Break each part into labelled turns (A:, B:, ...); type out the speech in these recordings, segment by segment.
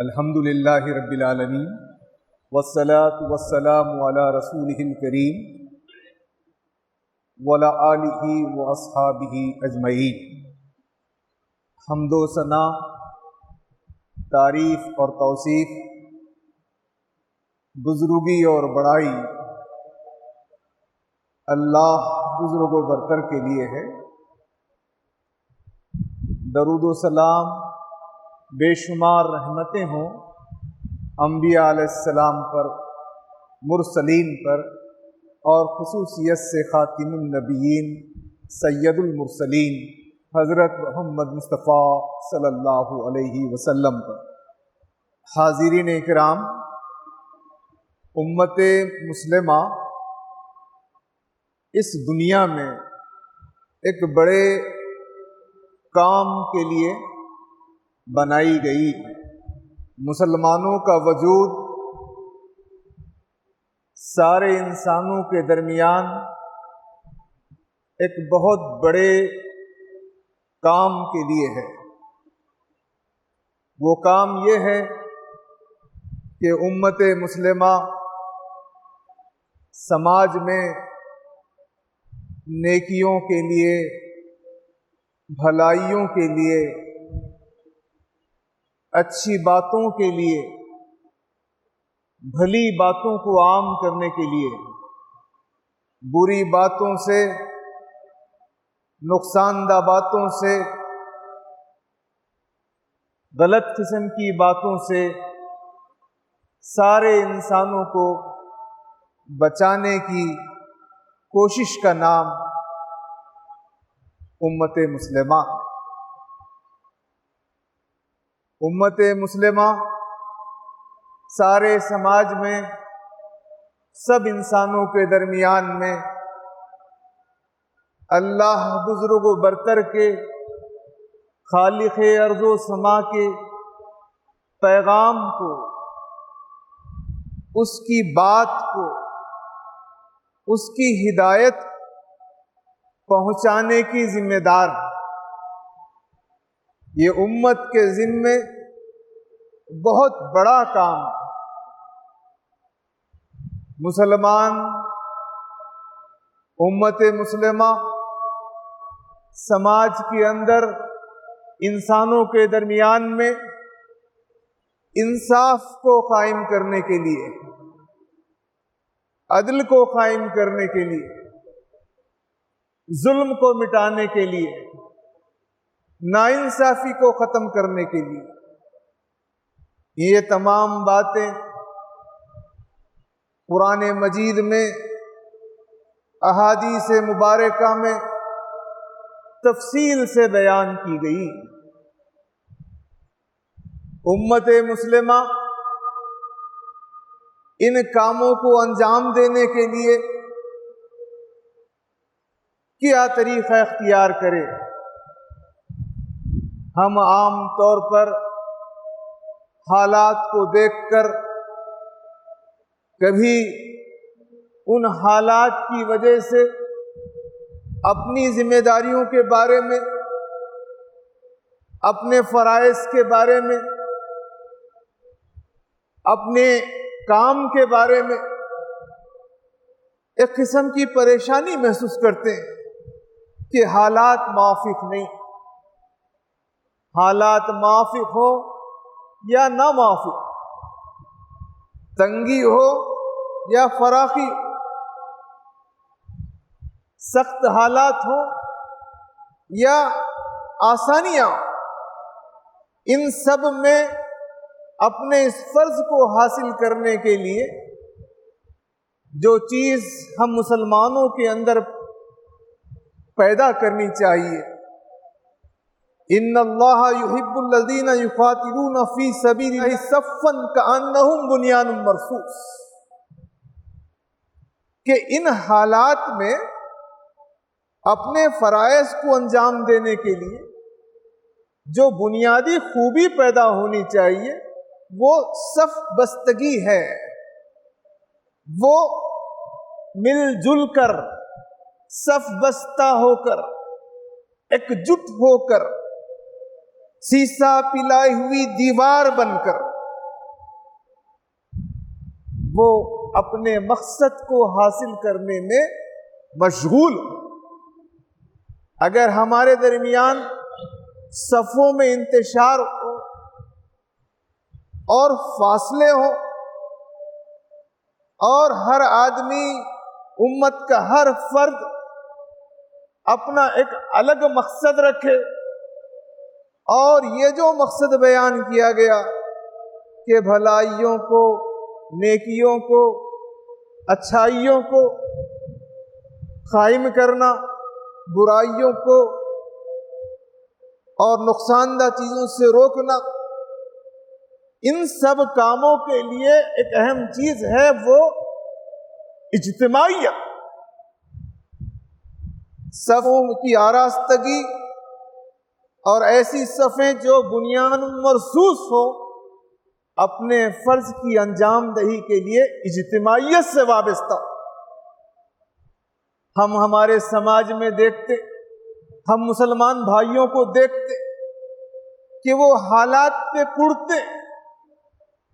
A: الحمدللہ رب العالمین والصلاة والسلام علی رسولہ الکریم وعلی آلہ واصحابہ اجمعین۔ حمد و ثنا، تعریف اور توصیف، بزرگی اور بڑائی اللہ بزرگ و برتر کے لیے ہے۔ درود و سلام، بے شمار رحمتیں ہوں انبیاء علیہ السلام پر، مرسلین پر، اور خصوصیت سے خاتم النبیین سید المرسلین حضرت محمد مصطفیٰ صلی اللہ علیہ وسلم پر۔ حاضرین اکرام، امت مسلمہ اس دنیا میں ایک بڑے کام کے لیے بنائی گئی۔ مسلمانوں کا وجود سارے انسانوں کے درمیان ایک بہت بڑے کام کے لیے ہے۔ وہ کام یہ ہے کہ امت مسلمہ سماج میں نیکیوں کے لیے، بھلائیوں کے لیے، اچھی باتوں کے لیے، بھلی باتوں کو عام کرنے کے لیے، بری باتوں سے، نقصان دہ باتوں سے، غلط قسم کی باتوں سے سارے انسانوں کو بچانے کی کوشش کا نام امت مسلمہ۔ امت مسلمہ سارے سماج میں، سب انسانوں کے درمیان میں اللہ بزرگ و برتر کے، خالق ارض و سما کے پیغام کو، اس کی بات کو، اس کی ہدایت پہنچانے کی ذمہ دار۔ یہ امت کے ذمے بہت بڑا کام ہے۔ مسلمان، امت مسلمہ سماج کے اندر انسانوں کے درمیان میں انصاف کو قائم کرنے کے لیے، عدل کو قائم کرنے کے لیے، ظلم کو مٹانے کے لیے، ناانصافی کو ختم کرنے کے لیے، یہ تمام باتیں قرآن مجید میں، احادیث مبارکہ میں تفصیل سے بیان کی گئی۔ امت مسلمہ ان کاموں کو انجام دینے کے لیے کیا طریقہ اختیار کرے؟ ہم عام طور پر حالات کو دیکھ کر کبھی ان حالات کی وجہ سے اپنی ذمہ داریوں کے بارے میں، اپنے فرائض کے بارے میں، اپنے کام کے بارے میں ایک قسم کی پریشانی محسوس کرتے ہیں کہ حالات موافق نہیں۔ حالات موافق ہو یا نہ موافق، تنگی ہو یا فراخی، سخت حالات ہو یا آسانیاں، ان سب میں اپنے اس فرض کو حاصل کرنے کے لیے جو چیز ہم مسلمانوں کے اندر پیدا کرنی چاہیے، ان اللہ یحب الذین یقاتلون فی سبیلہ صفا کأنہم بنیان مرصوص، کہ ان حالات میں اپنے فرائض کو انجام دینے کے لیے جو بنیادی خوبی پیدا ہونی چاہیے وہ صف بستگی ہے، وہ مل جل کر، صف بستہ ہو کر، ایک جٹ ہو کر، سیسا پلائی ہوئی دیوار بن کر وہ اپنے مقصد کو حاصل کرنے میں مشغول ہو۔ اگر ہمارے درمیان صفوں میں انتشار ہو اور فاصلے ہوں اور ہر آدمی، امت کا ہر فرد اپنا ایک الگ مقصد رکھے، اور یہ جو مقصد بیان کیا گیا کہ بھلائیوں کو، نیکیوں کو، اچھائیوں کو قائم کرنا، برائیوں کو اور نقصان دہ چیزوں سے روکنا، ان سب کاموں کے لیے ایک اہم چیز ہے وہ اجتماعیت، صفوں کی آراستگی، اور ایسی صفیں جو بنیان مرصوص ہو اپنے فرض کی انجام دہی کے لیے اجتماعیت سے وابستہ۔ ہم ہمارے سماج میں دیکھتے، ہم مسلمان بھائیوں کو دیکھتے کہ وہ حالات پہ کڑتے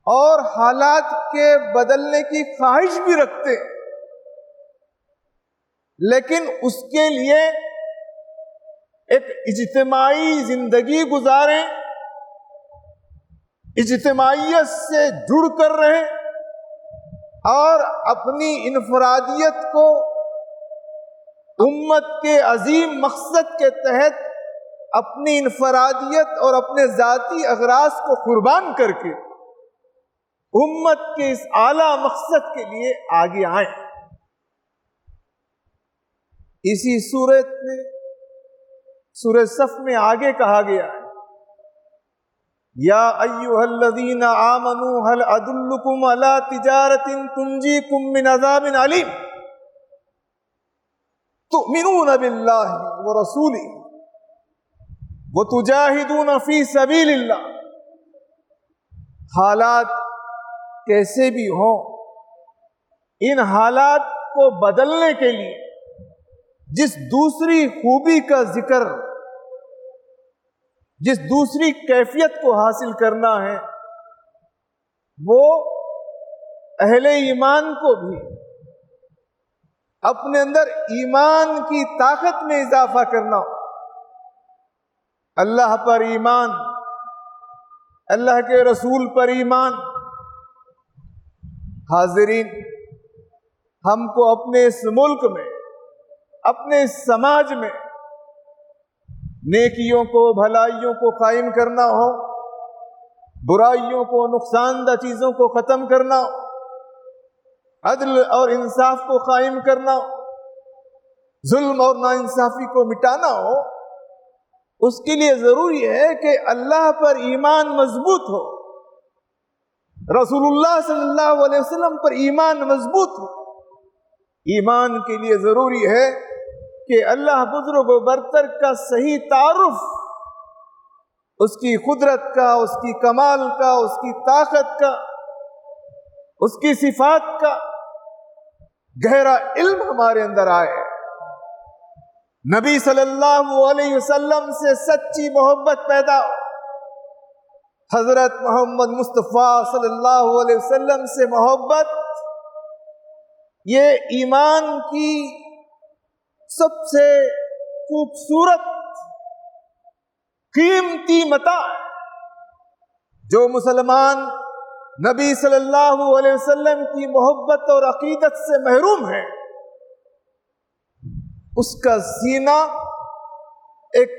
A: اور حالات کے بدلنے کی خواہش بھی رکھتے، لیکن اس کے لیے ایک اجتماعی زندگی گزاریں، اجتماعیت سے جڑ کر رہیں، اور اپنی انفرادیت کو امت کے عظیم مقصد کے تحت اپنی انفرادیت اور اپنے ذاتی اغراض کو قربان کر کے امت کے اس اعلیٰ مقصد کے لیے آگے آئیں۔ اسی صورت میں سورہ صف میں آگے کہا گیا ہے، یا ایھا الذین آمنوا هل ادلکم علی تجارۃ تنجیکم من عذاب علیم تؤمنون باللہ ورسولہ وتجاہدون فی سبیل اللہ۔ حالات کیسے بھی ہوں، ان حالات کو بدلنے کے لیے جس دوسری خوبی کا ذکر، جس دوسری کیفیت کو حاصل کرنا ہے، وہ اہل ایمان کو بھی اپنے اندر ایمان کی طاقت میں اضافہ کرنا، اللہ پر ایمان، اللہ کے رسول پر ایمان۔ حاضرین، ہم کو اپنے اس ملک میں، اپنے اس سماج میں نیکیوں کو، بھلائیوں کو قائم کرنا ہو، برائیوں کو، نقصان دہ چیزوں کو ختم کرنا ہو، عدل اور انصاف کو قائم کرنا ہو، ظلم اور ناانصافی کو مٹانا ہو، اس کے لیے ضروری ہے کہ اللہ پر ایمان مضبوط ہو، رسول اللہ صلی اللہ علیہ وسلم پر ایمان مضبوط ہو۔ ایمان کے لیے ضروری ہے کہ اللہ بزرگ و برتر کا صحیح تعارف، اس کی قدرت کا، اس کی کمال کا، اس کی طاقت کا، اس کی صفات کا گہرا علم ہمارے اندر آئے، نبی صلی اللہ علیہ وسلم سے سچی محبت پیدا ہو، حضرت محمد مصطفیٰ صلی اللہ علیہ وسلم سے محبت، یہ ایمان کی سب سے خوبصورت قیمتی متاع ہے۔ جو مسلمان نبی صلی اللہ علیہ وسلم کی محبت اور عقیدت سے محروم ہے، اس کا سینہ ایک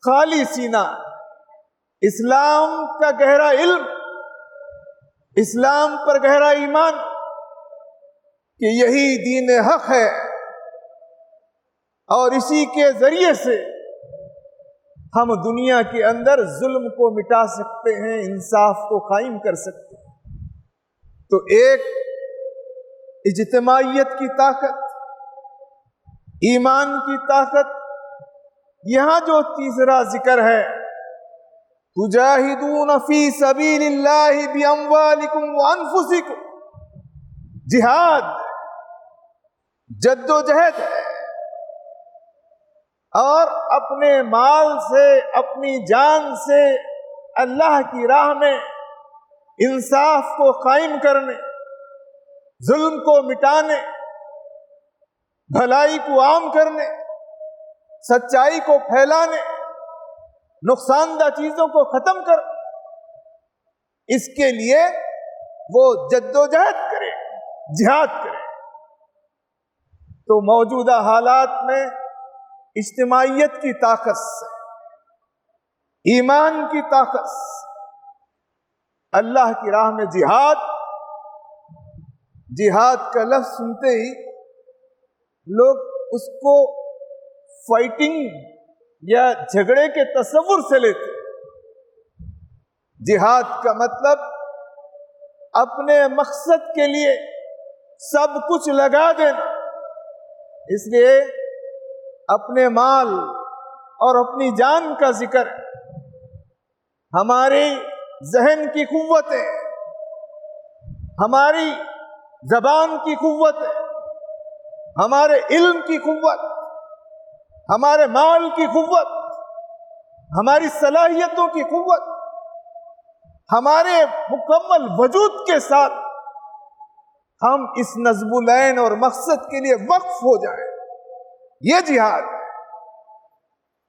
A: خالی سینہ، اسلام کا گہرا علم، اسلام پر گہرا ایمان کہ یہی دین حق ہے، اور اسی کے ذریعے سے ہم دنیا کے اندر ظلم کو مٹا سکتے ہیں، انصاف کو قائم کر سکتے ہیں۔ تو ایک اجتماعیت کی طاقت، ایمان کی طاقت، یہاں جو تیسرا ذکر ہے، تجاہدون فی سبیل اللہ باموالکم وانفسکم، جہاد، جد و جہد ہے، اور اپنے مال سے، اپنی جان سے اللہ کی راہ میں انصاف کو قائم کرنے، ظلم کو مٹانے، بھلائی کو عام کرنے، سچائی کو پھیلانے، نقصان دہ چیزوں کو ختم کر، اس کے لیے وہ جدوجہد کرے، جہاد کرے۔ تو موجودہ حالات میں اجتماعیت کی طاقت سے، ایمان کی طاقت سے، اللہ کی راہ میں جہاد کا لفظ سنتے ہی لوگ اس کو فائٹنگ یا جھگڑے کے تصور سے لیتے۔ جہاد کا مطلب اپنے مقصد کے لیے سب کچھ لگا دینا۔ اس لیے اپنے مال اور اپنی جان کا ذکر ہماری ذہن کی قوتیں، ہماری زبان کی قوت، ہمارے علم کی قوت، ہمارے مال کی قوت، ہماری صلاحیتوں کی قوت، ہمارے مکمل وجود کے ساتھ ہم اس نصب العین اور مقصد کے لیے وقف ہو جائیں۔ یہ جہاد ہے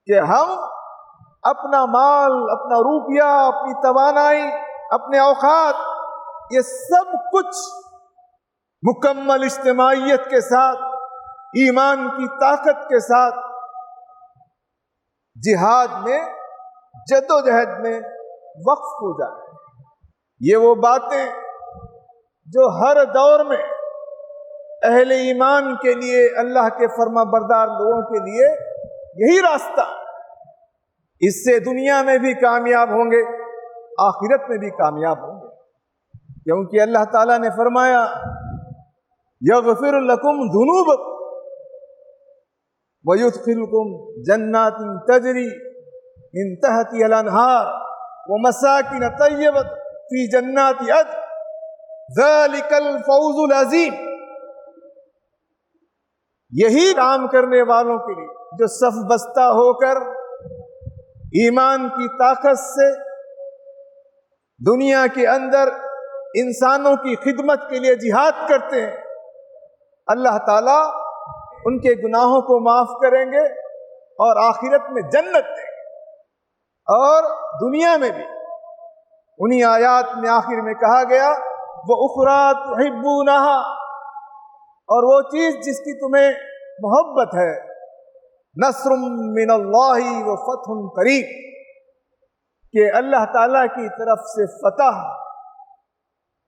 A: کہ ہم اپنا مال، اپنا روپیہ، اپنی توانائی، اپنے اوقات، یہ سب کچھ مکمل اجتماعیت کے ساتھ، ایمان کی طاقت کے ساتھ جہاد میں، جدوجہد میں وقف ہو جائے۔ یہ وہ باتیں جو ہر دور میں اہل ایمان کے لیے، اللہ کے فرما بردار لوگوں کے لیے یہی راستہ، اس سے دنیا میں بھی کامیاب ہوں گے، آخرت میں بھی کامیاب ہوں گے، کیونکہ اللہ تعالیٰ نے فرمایا یغفر لکم ذنوبکم ویدخلکم جنات تجری من تحتها الانہار ومساکن طیبۃ فی جنات عدن ذالک الفوز العظیم۔ یہی کام کرنے والوں کے لیے جو صف بستہ ہو کر ایمان کی طاقت سے دنیا کے اندر انسانوں کی خدمت کے لیے جہاد کرتے ہیں، اللہ تعالیٰ ان کے گناہوں کو معاف کریں گے اور آخرت میں جنت دیں گے، اور دنیا میں بھی انہی آیات میں آخر میں کہا گیا وَأُخْرَىٰ تُحِبُّونَهَا، اور وہ چیز جس کی تمہیں محبت ہے، نصر من اللہ وفتح قریب، کہ اللہ تعالیٰ کی طرف سے فتح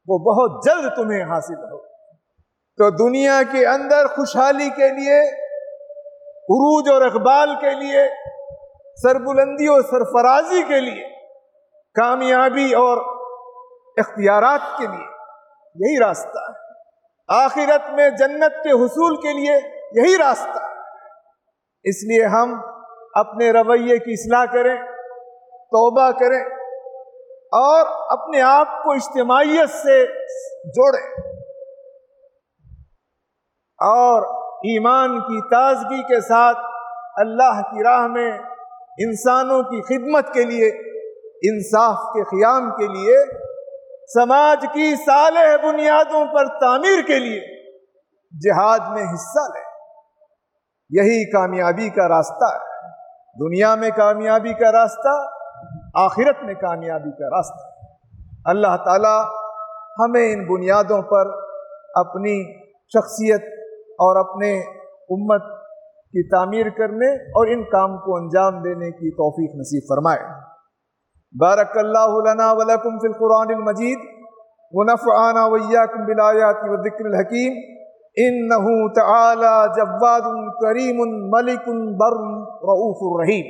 A: وہ بہت جلد تمہیں حاصل ہو۔ تو دنیا کے اندر خوشحالی کے لیے، عروج اور اقبال کے لیے، سربلندی اور سرفرازی کے لیے، کامیابی اور اختیارات کے لیے یہی راستہ ہے، آخرت میں جنت کے حصول کے لیے یہی راستہ ہے۔ اس لیے ہم اپنے رویے کی اصلاح کریں، توبہ کریں، اور اپنے آپ کو اجتماعیت سے جوڑیں، اور ایمان کی تازگی کے ساتھ اللہ کی راہ میں انسانوں کی خدمت کے لیے، انصاف کے قیام کے لیے، سماج کی صالح بنیادوں پر تعمیر کے لیے جہاد میں حصہ لیں۔ یہی کامیابی کا راستہ ہے، دنیا میں کامیابی کا راستہ، آخرت میں کامیابی کا راستہ۔ اللہ تعالی ہمیں ان بنیادوں پر اپنی شخصیت اور اپنے امت کی تعمیر کرنے اور ان کام کو انجام دینے کی توفیق نصیب فرمائے۔ بارک اللہ لنا ولکم فی القرآن المجید ونفعنا وإیاکم بالآیات والذکر الحکیم، انہ تعالی جواد کریم ملک بر رؤوف رحیم۔